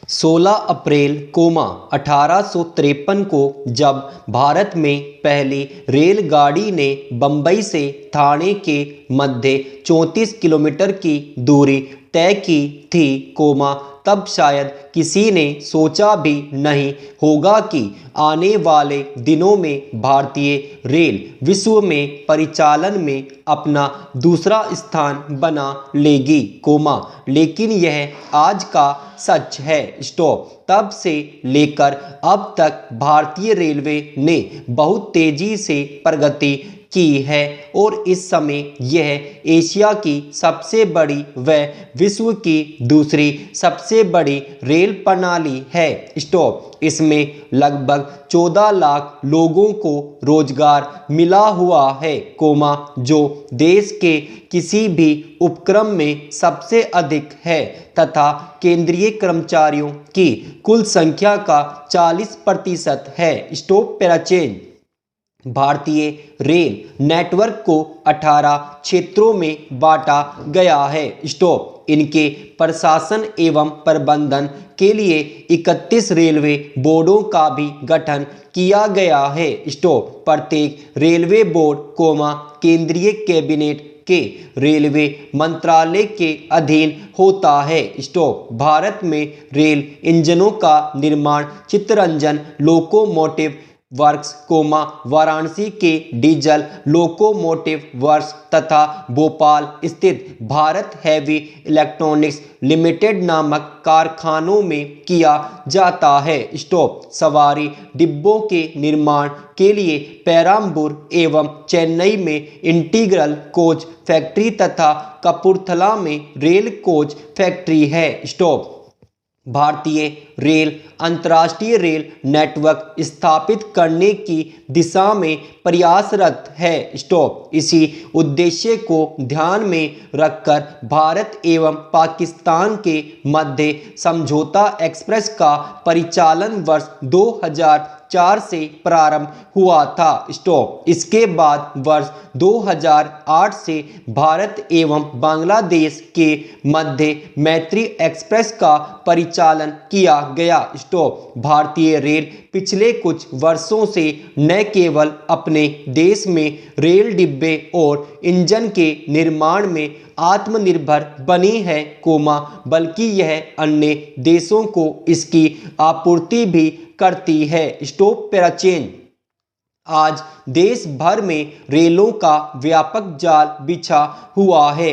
16 अप्रैल 1853 को जब भारत में पहली रेलगाड़ी ने बम्बई से ठाणे के मध्य 34 किलोमीटर की दूरी तय की थी, तब शायद किसी ने सोचा भी नहीं होगा कि आने वाले दिनों में भारतीय रेल विश्व में परिचालन में अपना दूसरा स्थान बना लेगी, लेकिन यह आज का सच है। तब से लेकर अब तक भारतीय रेलवे ने बहुत तेजी से प्रगति की है और इस समय यह एशिया की सबसे बड़ी व विश्व की दूसरी सबसे बड़ी रेल प्रणाली है। इसमें लगभग 14 लाख लोगों को रोजगार मिला हुआ है, जो देश के किसी भी उपक्रम में सबसे अधिक है तथा केंद्रीय कर्मचारियों की कुल संख्या का 40% है। भारतीय रेल नेटवर्क को 18 क्षेत्रों में बांटा गया है। इनके प्रशासन एवं प्रबंधन के लिए 31 रेलवे बोर्डों का भी गठन किया गया है। प्रत्येक रेलवे बोर्ड, केंद्रीय कैबिनेट के रेलवे मंत्रालय के अधीन होता है। भारत में रेल इंजनों का निर्माण चित्तरंजन लोकोमोटिव वर्क्स, वाराणसी के डीजल लोकोमोटिव वर्क्स तथा भोपाल स्थित भारत हैवी इलेक्ट्रॉनिक्स लिमिटेड नामक कारखानों में किया जाता है। सवारी डिब्बों के निर्माण के लिए पेराम्बूर एवं चेन्नई में इंटीग्रल कोच फैक्ट्री तथा कपूरथला में रेल कोच फैक्ट्री है। भारतीय रेल अंतर्राष्ट्रीय रेल नेटवर्क स्थापित करने की दिशा में प्रयासरत है। इसी उद्देश्य को ध्यान में रखकर भारत एवं पाकिस्तान के मध्य समझौता एक्सप्रेस का परिचालन वर्ष 2004 से प्रारंभ हुआ था। इसके बाद वर्ष 2008 से भारत एवं बांग्लादेश के मध्य मैत्री एक्सप्रेस का परिचालन किया गया। भारतीय रेल पिछले कुछ वर्षों से न केवल अपने देश में रेल डिब्बे और इंजन के निर्माण में आत्मनिर्भर बनी है, बल्कि यह अन्य देशों को इसकी आपूर्ति भी करती है। आज देश भर में रेलों का व्यापक जाल बिछा हुआ है।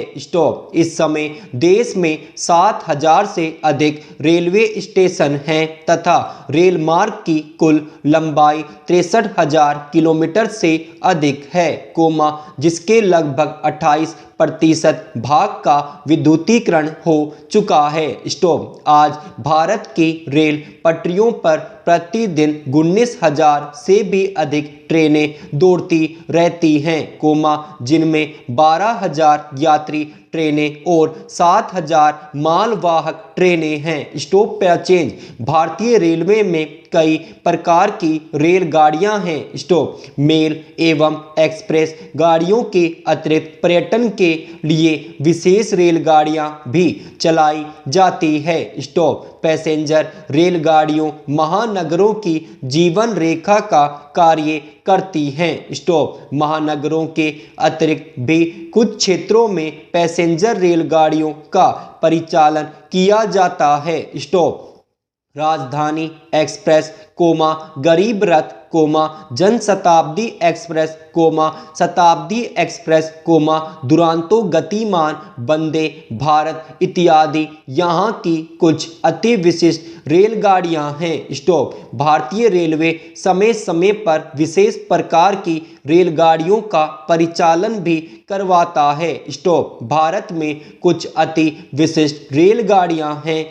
इस समय देश में 7,000 से अधिक रेलवे स्टेशन हैं तथा रेल मार्ग की कुल लंबाई 63,000 किलोमीटर से अधिक है, जिसके लगभग 28% भाग का विद्युतीकरण हो चुका है। आज भारत की रेल पटरियों पर प्रतिदिन 19,000 से भी अधिक ट्रेनें दौड़ती रहती हैं, जिनमें 12,000 यात्री ट्रेनें और 7,000 मालवाहक ट्रेनें हैं। भारतीय रेलवे में कई प्रकार की रेलगाड़ियां हैं। मेल एवं एक्सप्रेस गाड़ियों के अतिरिक्त पर्यटन के लिए विशेष रेलगाड़ियां भी चलाई जाती है। पैसेंजर रेलगाड़ियों महानगरों की जीवन रेखा का कार्य करती हैं। महानगरों के अतिरिक्त भी कुछ क्षेत्रों में पैसेंजर रेलगाड़ियों का परिचालन किया जाता है। राजधानी एक्सप्रेस, गरीब रथ, जनशताब्दी एक्सप्रेस, शताब्दी एक्सप्रेस, दुरांतो गतिमान, वंदे भारत इत्यादि यहाँ की कुछ अति विशिष्ट रेलगाड़ियाँ हैं। भारतीय रेलवे समय समय पर विशेष प्रकार की रेलगाड़ियों का परिचालन भी करवाता है। भारत में कुछ अति विशिष्ट रेलगाड़ियाँ हैं,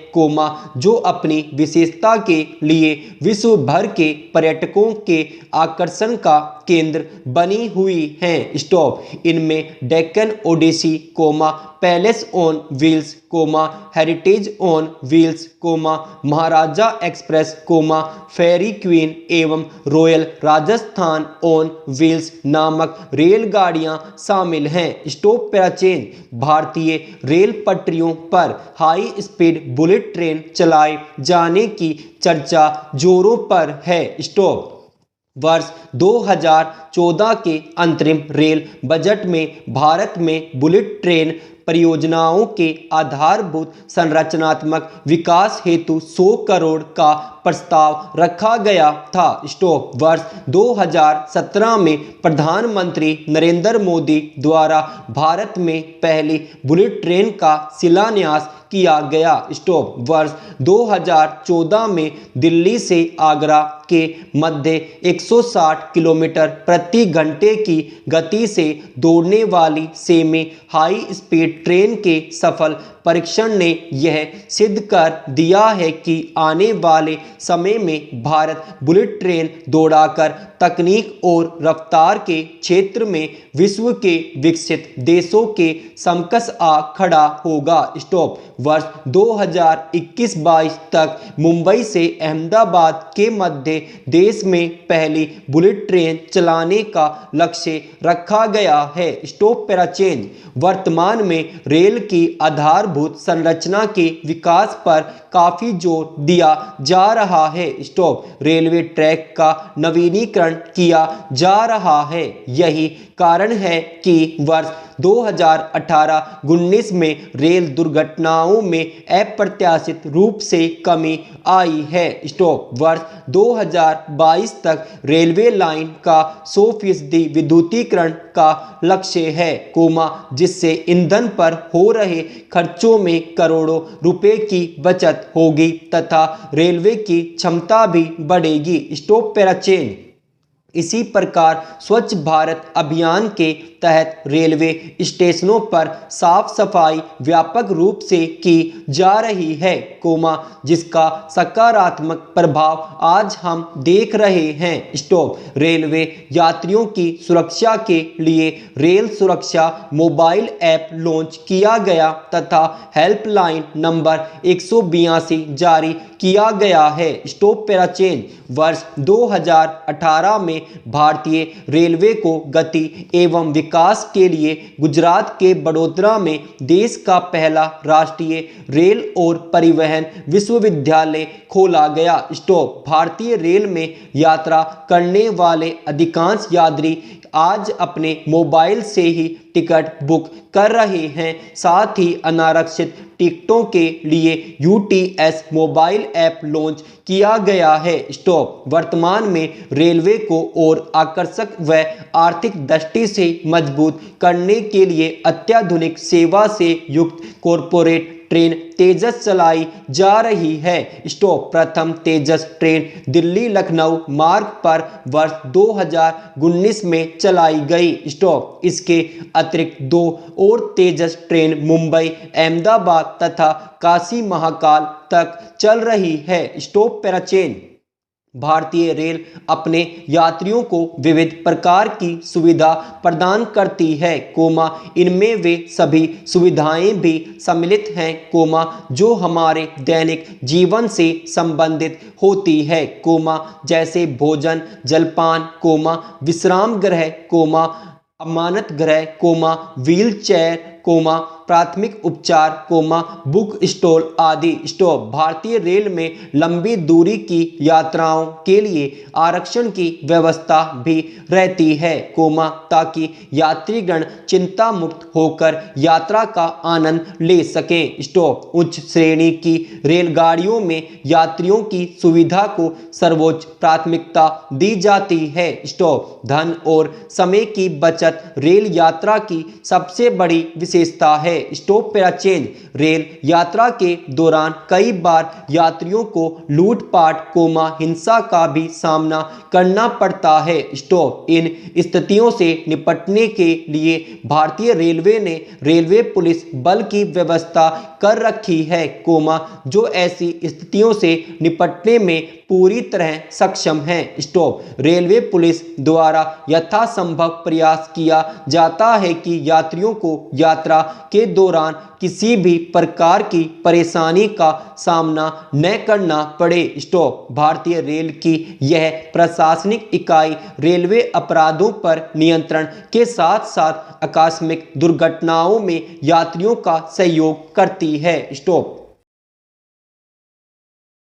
जो अपनी विशेषता के लिए विश्व भर के पर्यटकों के आकर्षण का केंद्र बनी हुई हैं। स्टॉप इनमें Deccan Odyssey, palace on wheels, heritage on wheels, Maharaja Express, Fairy Queen एवं रॉयल राजस्थान ऑन व्हील्स नामक रेलगाड़ियां शामिल हैं। स्टॉप पैरा चेंज भारतीय रेल पटरियों पर हाई स्पीड बुलेट ट्रेन चलाए जाने की चर्चा जोरों पर है। स्टॉप वर्ष 2014 के अंतरिम रेल बजट में भारत में बुलेट ट्रेन परियोजनाओं के आधारभूत संरचनात्मक विकास हेतु 100 करोड़ का प्रस्ताव रखा गया था। स्टॉप वर्ष 2017 में प्रधानमंत्री नरेंद्र मोदी द्वारा भारत में पहली बुलेट ट्रेन का शिलान्यास किया गया। स्टॉप वर्ष 2014 में दिल्ली से आगरा के मध्य 160 किलोमीटर प्रति घंटे की गति से दौड़ने वाली सेमी हाई स्पीड ट्रेन के सफल परीक्षण ने यह सिद्ध कर दिया है कि आने वाले समय में भारत बुलेट ट्रेन दौड़ाकर तकनीक और रफ्तार के क्षेत्र में विश्व के विकसित देशों के समकक्ष आ खड़ा होगा। स्टॉप वर्ष 2021-22 तक मुंबई से अहमदाबाद के मध्य देश में पहली बुलेट ट्रेन चलाने का लक्ष्य रखा गया है। स्टॉप पैरा चेंज वर्तमान में रेल की आधारभूत संरचना के विकास पर काफी जोर दिया जा रहा है। स्टॉप रेलवे ट्रैक का नवीनीकरण किया जा रहा है। यही कारण है कि वर्ष 2018-19 में रेल दुर्घटनाओं में अप्रत्याशित रूप से कमी आई है। स्टॉप वर्ष 2022 तक रेलवे लाइन का 100% विद्युतीकरण का लक्ष्य है, जिससे ईंधन पर हो रहे खर्चों में करोड़ों रुपए की बचत होगी तथा रेलवे की क्षमता भी बढ़ेगी। स्टॉप पैरा चेंज इसी प्रकार स्वच्छ भारत अभियान के तहत रेलवे स्टेशनों पर साफ सफाई व्यापक रूप से की जा रही है, जिसका सकारात्मक प्रभाव आज हम देख रहे हैं। स्टॉप रेलवे यात्रियों की सुरक्षा के लिए रेल सुरक्षा मोबाइल ऐप लॉन्च किया गया तथा हेल्पलाइन नंबर 182 जारी किया गया है। स्टॉप पैरा चेंज वर्ष 2018 में भारतीय रेलवे को गति एवं विकास के लिए गुजरात के बड़ोदरा में देश का पहला राष्ट्रीय रेल और परिवहन विश्वविद्यालय खोला गया। स्टॉप भारतीय रेल में यात्रा करने वाले अधिकांश यात्री आज अपने मोबाइल से ही टिकट बुक कर रहे हैं। साथ ही अनारक्षित टिकटों के लिए UTS मोबाइल ऐप लॉन्च किया गया है। स्टॉप वर्तमान में रेलवे को और आकर्षक व आर्थिक दृष्टि से मजबूत करने के लिए अत्याधुनिक सेवा से युक्त कॉरपोरेट ट्रेन तेजस चलाई जा रही है। स्टॉप प्रथम तेजस ट्रेन दिल्ली लखनऊ मार्ग पर वर्ष 2019 में चलाई गई। स्टॉप इसके अतिरिक्त 2 और तेजस ट्रेन मुंबई, अहमदाबाद तथा काशी महाकाल तक चल रही है। स्टॉप पैरा चेंज भारतीय रेल अपने यात्रियों को विविध प्रकार की सुविधा प्रदान करती है, इनमें वे सभी सुविधाएं भी सम्मिलित हैं, जो हमारे दैनिक जीवन से संबंधित होती है, जैसे भोजन, जलपान, विश्राम गृह, अमानत गृह, व्हील चेयर, प्राथमिक उपचार, बुक स्टॉल आदि। स्टॉप भारतीय रेल में लंबी दूरी की यात्राओं के लिए आरक्षण की व्यवस्था भी रहती है, ताकि यात्रीगण चिंता मुक्त होकर यात्रा का आनंद ले सकें। स्टॉप उच्च श्रेणी की रेलगाड़ियों में यात्रियों की सुविधा को सर्वोच्च प्राथमिकता दी जाती है। स्टॉप धन और समय की बचत रेल यात्रा की सबसे बड़ी विशेषता है। स्टॉप पैरा चेंज रेल यात्रा के दौरान कई बार यात्रियों को लूटपाट, हिंसा का भी सामना करना पड़ता है। स्टॉप इन स्थितियों से निपटने के लिए भारतीय रेलवे ने रेलवे पुलिस बल की व्यवस्था कर रखी है, जो ऐसी स्थितियों से निपटने में पूरी तरह सक्षम है। स्टॉप। रेलवे पुलिस द्वारा यथासंभव प्रयास किया जाता है कि यात्रियों को यात्रा के दौरान किसी भी प्रकार की परेशानी का सामना न करना पड़े। स्टॉप। भारतीय रेल की यह प्रशासनिक इकाई रेलवे अपराधों पर नियंत्रण के साथ साथ आकस्मिक दुर्घटनाओं में यात्रियों का सहयोग करती है। स्टॉप।